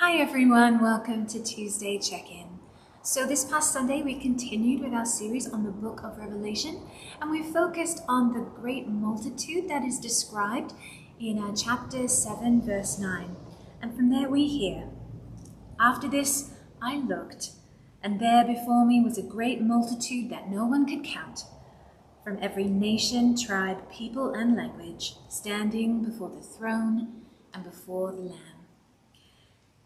Hi everyone, welcome to Tuesday Check-In. So this past Sunday we continued with our series on the book of Revelation, and we focused on the great multitude that is described in chapter 7 verse 9. And from there we hear, "After this I looked, and there before me was a great multitude that no one could count, from every nation, tribe, people and language, standing before the throne and before the Lamb."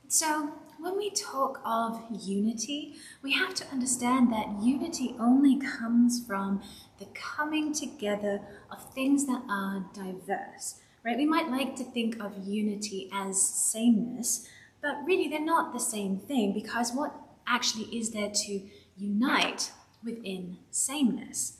So, when we talk of unity, we have to understand that unity only comes from the coming together of things that are diverse, right? We might like to think of unity as sameness, but really they're not the same thing, because what actually is there to unite within sameness?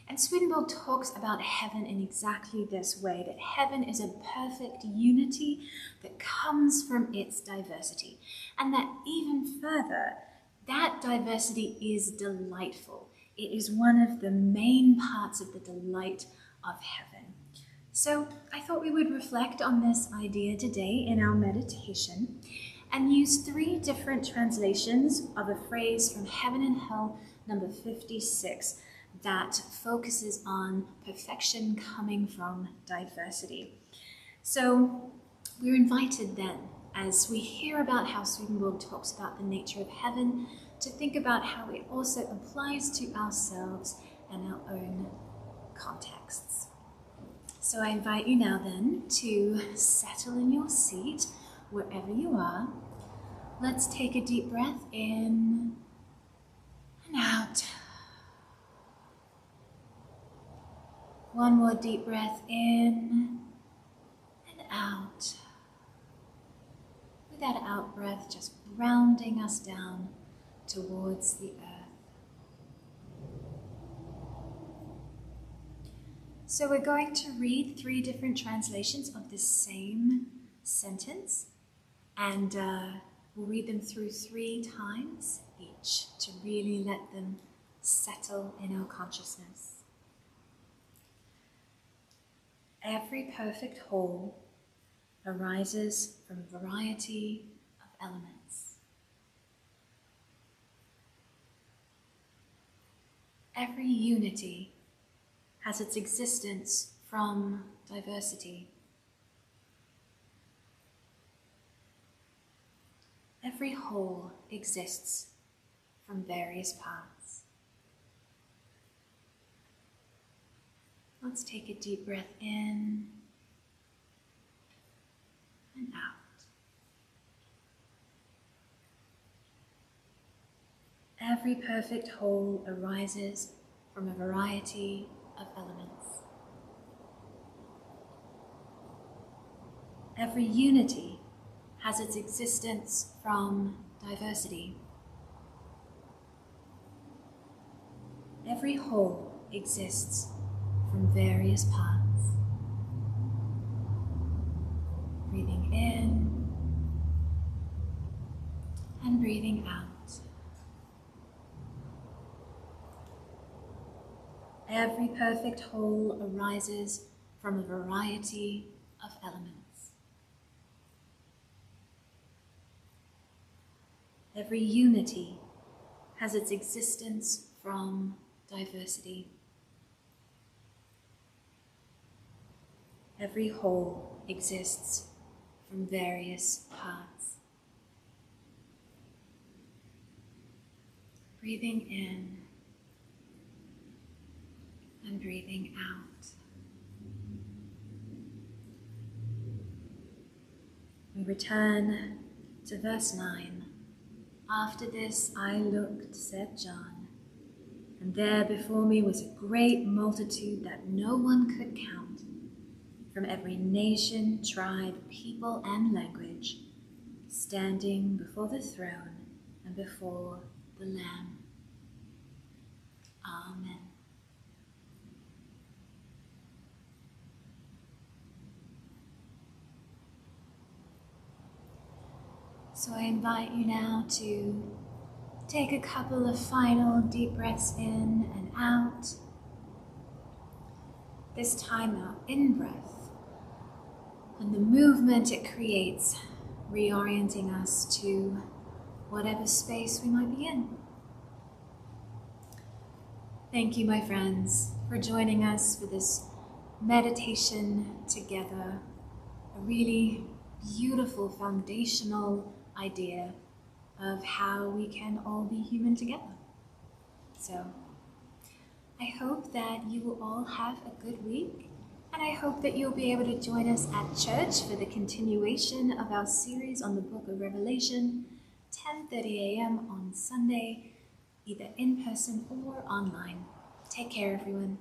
And Swedenborg talks about heaven in exactly this way, that heaven is a perfect unity that comes from its diversity. And that even further, that diversity is delightful. It is one of the main parts of the delight of heaven. So I thought we would reflect on this idea today in our meditation and use 3 different translations of a phrase from Heaven and Hell, number 56, that focuses on perfection coming from diversity. So we're invited then, as we hear about how Swedenborg talks about the nature of heaven, to think about how it also applies to ourselves and our own contexts. So I invite you now then to settle in your seat wherever you are. Let's take a deep breath in and out. One more deep breath in and out. With that out breath, just grounding us down towards the earth. So we're going to read 3 different translations of the same sentence, and we'll read them through 3 times each to really let them settle in our consciousness. Every perfect whole arises from a variety of elements. Every unity has its existence from diversity. Every whole exists from various parts. Let's take a deep breath in and out. Every perfect whole arises from a variety of elements. Every unity has its existence from diversity. Every whole exists from various parts. Breathing in and breathing out. Every perfect whole arises from a variety of elements. Every unity has its existence from diversity. Every whole exists from various parts. Breathing in and breathing out. We return to verse 9. "After this I looked," said John, "and there before me was a great multitude that no one could count, from every nation, tribe, people, and language, standing before the throne and before the Lamb." Amen. So I invite you now to take a couple of final deep breaths in and out. This time our in-breath and the movement it creates reorienting us to whatever space we might be in. Thank you, my friends, for joining us for this meditation together. A really beautiful foundational idea of how we can all be human together. So I hope that you will all have a good week, and I hope that you'll be able to join us at church for the continuation of our series on the book of Revelation, 10:30 a.m. on Sunday, either in person or online. Take care, everyone.